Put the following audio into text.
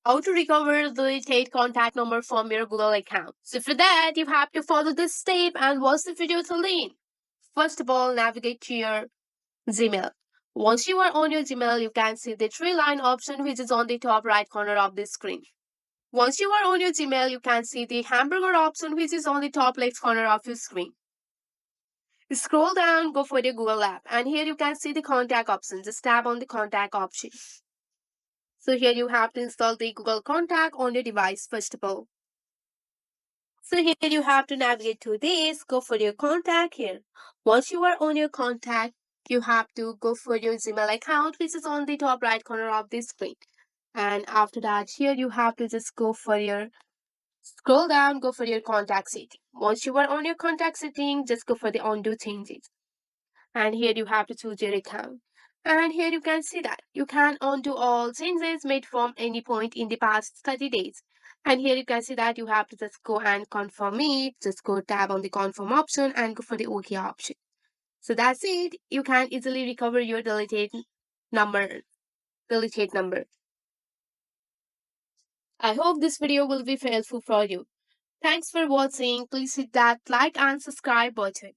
How to recover the deleted contact number from your Google account. So for that, you have to follow this step and watch the video till the end. First of all, navigate to your Gmail. Once you are on your Gmail, you can see the three-line option which is on the top right corner of the screen. Once you are on your Gmail, you can see the hamburger option which is on the top left corner of your screen. Scroll down, go for the Google app, and here you can see the contact option. Just tap on the contact option. So here you have to install the Google Contact on your device first of all. So here you have to navigate to this, go for your contact here. Once you are on your contact, you have to go for your Gmail account, which is on the top right corner of the screen. And after that, here you have to just go for your scroll down, go for your contact setting. Once you are on your contact setting, just go for the undo changes. And here you have to choose your account. And here you can see that you can undo all changes made from any point in the past 30 days. And here you can see that you have to just go and confirm it. Just go tab on the confirm option and go for the OK option. So that's it. You can easily recover your number, deleted number. I hope this video will be helpful for you. Thanks for watching. Please hit that like and subscribe button.